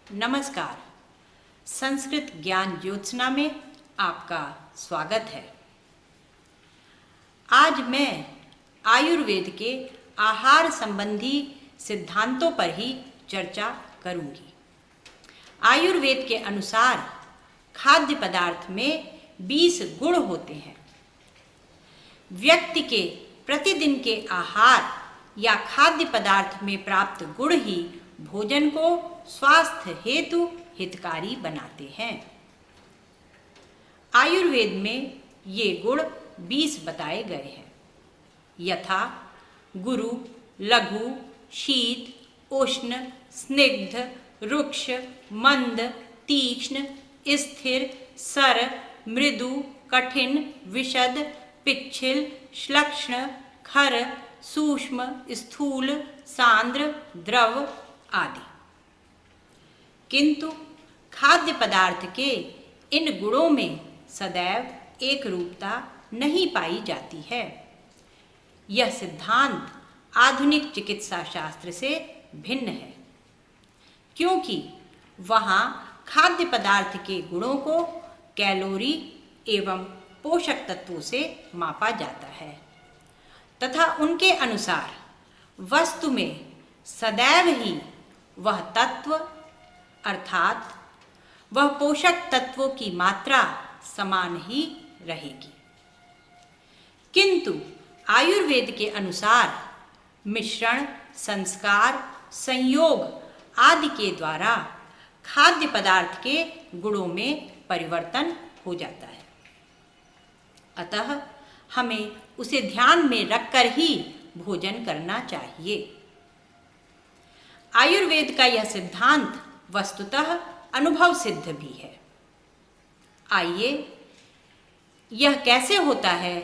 नमस्कार। संस्कृत ज्ञान ज्योत्सना में आपका स्वागत है। आज मैं आयुर्वेद के आहार संबंधी सिद्धांतों पर ही चर्चा करूंगी। आयुर्वेद के अनुसार खाद्य पदार्थ में 20 गुण होते हैं। व्यक्ति के प्रतिदिन के आहार या खाद्य पदार्थ में प्राप्त गुण ही भोजन को स्वास्थ्य हेतु हितकारी बनाते हैं। आयुर्वेद में ये गुण 20 बताए गए हैं, यथा गुरु, लघु, शीत, उष्ण, स्निग्ध, रुक्ष, मंद, तीक्ष्ण, स्थिर, सर, मृदु, कठिन, विशद, पिच्छिल, श्लक्ष्ण, खर, सूक्ष्म, स्थूल, सांद्र, द्रव आदि। किंतु खाद्य पदार्थ के इन गुणों में सदैव एक रूपता नहीं पाई जाती है। यह सिद्धांत आधुनिक चिकित्सा शास्त्र से भिन्न है, क्योंकि वहाँ खाद्य पदार्थ के गुणों को कैलोरी एवं पोषक तत्वों से मापा जाता है तथा उनके अनुसार वस्तु में सदैव ही वह तत्व अर्थात वह पोषक तत्वों की मात्रा समान ही रहेगी। किंतु आयुर्वेद के अनुसार मिश्रण, संस्कार, संयोग आदि के द्वारा खाद्य पदार्थ के गुणों में परिवर्तन हो जाता है। अतः हमें उसे ध्यान में रखकर ही भोजन करना चाहिए। आयुर्वेद का यह सिद्धांत वस्तुतः अनुभव सिद्ध भी है। आइए, यह कैसे होता है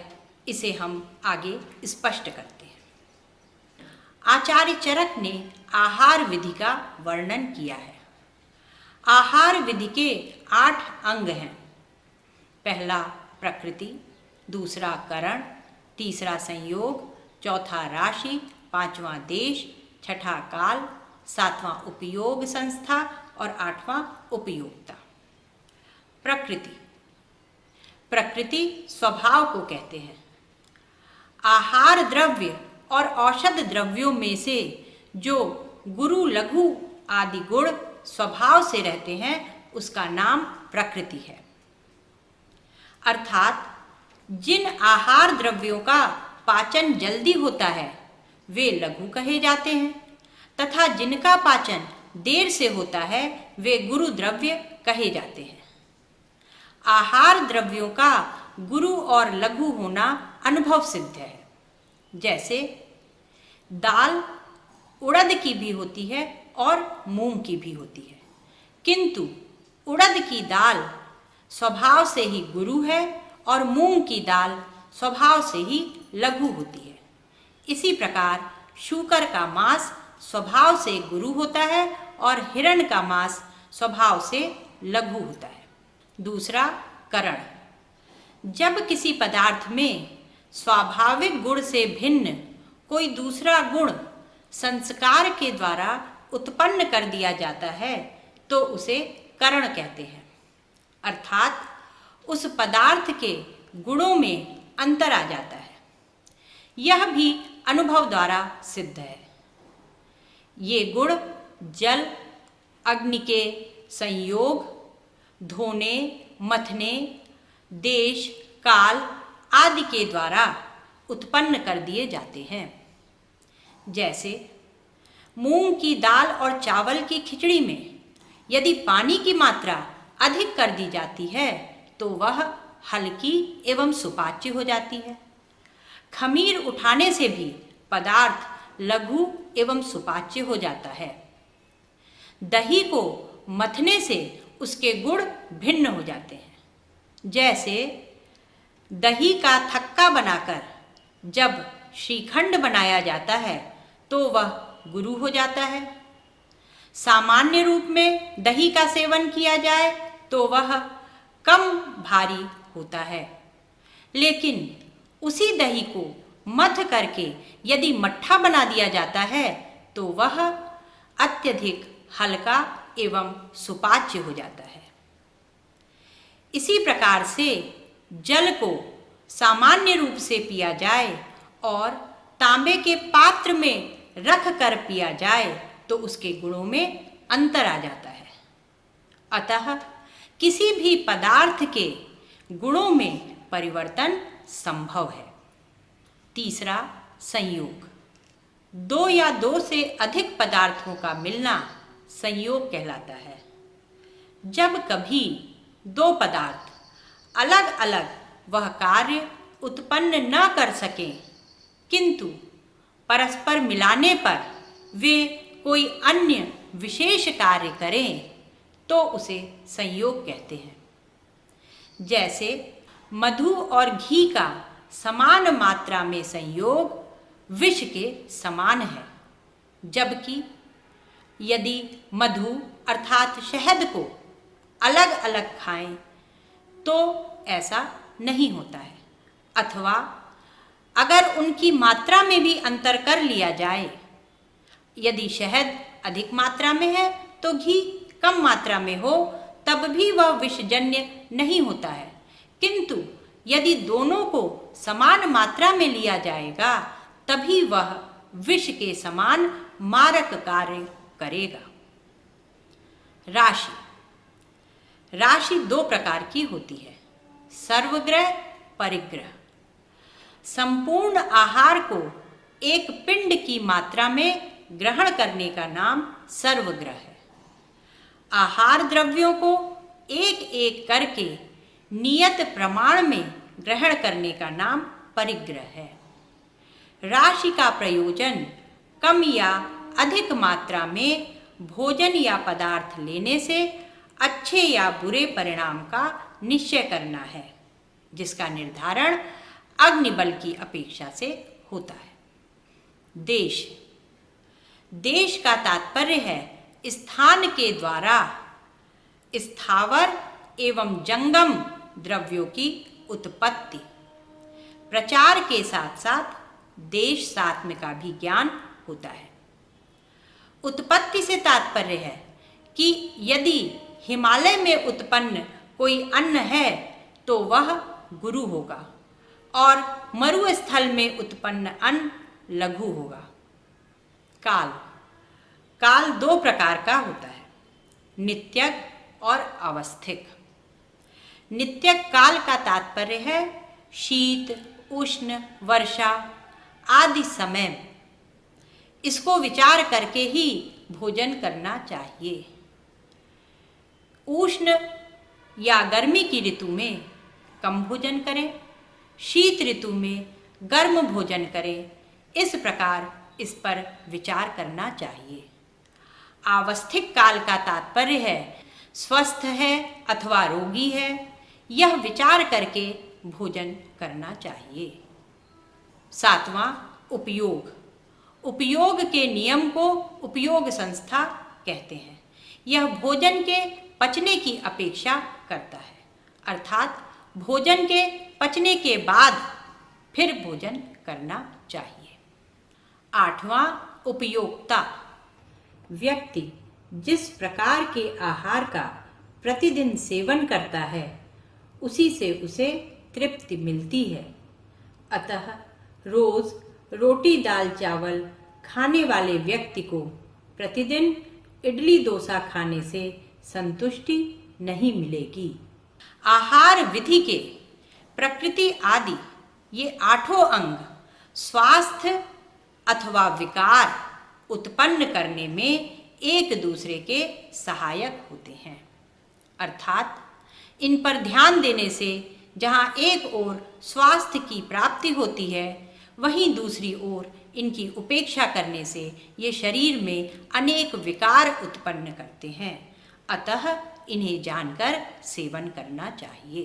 इसे हम आगे स्पष्ट करते हैं। आचार्य चरक ने आहार विधि का वर्णन किया है। आहार विधि के 8 अंग हैं। पहला प्रकृति, दूसरा करण, तीसरा संयोग, चौथा राशि, पांचवा देश, छठा काल, सातवां उपयोग संस्था और 8वां उपयोगिता। प्रकृति स्वभाव को कहते हैं। आहार द्रव्य और औषध द्रव्यों में से जो गुरु, लघु आदि गुण स्वभाव से रहते हैं उसका नाम प्रकृति है। अर्थात जिन आहार द्रव्यों का पाचन जल्दी होता है वे लघु कहे जाते हैं तथा जिनका पाचन देर से होता है वे गुरु द्रव्य कहे जाते हैं। आहार द्रव्यों का गुरु और लघु होना अनुभव सिद्ध है। जैसे दाल उड़द की भी होती है और मूंग की भी होती है, किंतु उड़द की दाल स्वभाव से ही गुरु है और मूंग की दाल स्वभाव से ही लघु होती है। इसी प्रकार शूकर का मांस स्वभाव से गुरु होता है और हिरण का मांस स्वभाव से लघु होता है। दूसरा करण। जब किसी पदार्थ में स्वाभाविक गुण से भिन्न कोई दूसरा गुण संस्कार के द्वारा उत्पन्न कर दिया जाता है तो उसे करण कहते हैं। अर्थात उस पदार्थ के गुणों में अंतर आ जाता है। यह भी अनुभव द्वारा सिद्ध है। ये गुण जल, अग्नि के संयोग, धोने, मथने, देश, काल आदि के द्वारा उत्पन्न कर दिए जाते हैं। जैसे मूंग की दाल और चावल की खिचड़ी में यदि पानी की मात्रा अधिक कर दी जाती है तो वह हल्की एवं सुपाच्य हो जाती है। खमीर उठाने से भी पदार्थ लघु एवं सुपाच्य हो जाता है। दही को मथने से उसके गुण भिन्न हो जाते हैं। जैसे दही का थक्का बनाकर जब श्रीखंड बनाया जाता है तो वह गुरु हो जाता है। सामान्य रूप में दही का सेवन किया जाए तो वह कम भारी होता है, लेकिन उसी दही को मथ करके यदि मट्ठा बना दिया जाता है तो वह अत्यधिक हल्का एवं सुपाच्य हो जाता है। इसी प्रकार से जल को सामान्य रूप से पिया जाए और तांबे के पात्र में रख कर पिया जाए तो उसके गुणों में अंतर आ जाता है। अतः किसी भी पदार्थ के गुणों में परिवर्तन संभव है। तीसरा, संयोग। दो या दो से अधिक पदार्थों का मिलना संयोग कहलाता है। जब कभी दो पदार्थ अलग अलग वह कार्य उत्पन्न न कर सकें, किंतु परस्पर मिलाने पर वे कोई अन्य विशेष कार्य करें तो उसे संयोग कहते हैं। जैसे मधु और घी का समान मात्रा में संयोग विष के समान है, जबकि यदि मधु अर्थात शहद को अलग अलग खाएं तो ऐसा नहीं होता है। अथवा अगर उनकी मात्रा में भी अंतर कर लिया जाए, यदि शहद अधिक मात्रा में है तो घी कम मात्रा में हो, तब भी वह विषजन्य नहीं होता है। किंतु यदि दोनों को समान मात्रा में लिया जाएगा तभी वह विष के समान मारक कार्य करेगा। राशि। राशि दो प्रकार की होती है, सर्वग्रह, परिग्रह। संपूर्ण आहार को एक पिंड की मात्रा में ग्रहण करने का नाम सर्वग्रह है। आहार द्रव्यों को एक एक करके नियत प्रमाण में ग्रहण करने का नाम परिग्रह है। राशि का प्रयोजन कम या अधिक मात्रा में भोजन या पदार्थ लेने से अच्छे या बुरे परिणाम का निश्चय करना है, जिसका निर्धारण अग्निबल की अपेक्षा से होता है। देश। देश का तात्पर्य है स्थान के द्वारा स्थावर एवं जंगम द्रव्यों की उत्पत्ति। प्रचार के साथ साथ देश सात्म का भी ज्ञान होता है। उत्पत्ति से तात्पर्य है कि यदि हिमालय में उत्पन्न कोई अन्न है तो वह गुरु होगा और मरुस्थल में उत्पन्न अन्न लघु होगा। काल। काल दो प्रकार का होता है, नित्यक और अवस्थिक। नित्यक काल का तात्पर्य है शीत, उष्ण, वर्षा आदि समय। इसको विचार करके ही भोजन करना चाहिए। उष्ण या गर्मी की ऋतु में कम भोजन करें, शीत ऋतु में गर्म भोजन करें। इस प्रकार इस पर विचार करना चाहिए। आवस्थिक काल का तात्पर्य है स्वस्थ है अथवा रोगी है, यह विचार करके भोजन करना चाहिए। सातवां, उपयोग। उपयोग के नियम को उपयोग संस्था कहते हैं। यह भोजन के पचने की अपेक्षा करता है, अर्थात भोजन के पचने के बाद फिर भोजन करना चाहिए। आठवां, उपयोक्ता। व्यक्ति जिस प्रकार के आहार का प्रतिदिन सेवन करता है उसी से उसे तृप्ति मिलती है। अतः रोज रोटी दाल चावल खाने वाले व्यक्ति को प्रतिदिन इडली डोसा खाने से संतुष्टि नहीं मिलेगी। आहार विधि के प्रकृति आदि ये आठों अंग स्वास्थ्य अथवा विकार उत्पन्न करने में एक दूसरे के सहायक होते हैं। अर्थात इन पर ध्यान देने से जहाँ एक ओर स्वास्थ्य की प्राप्ति होती है, वहीं दूसरी ओर इनकी उपेक्षा करने से ये शरीर में अनेक विकार उत्पन्न करते हैं। अतः इन्हें जानकर सेवन करना चाहिए।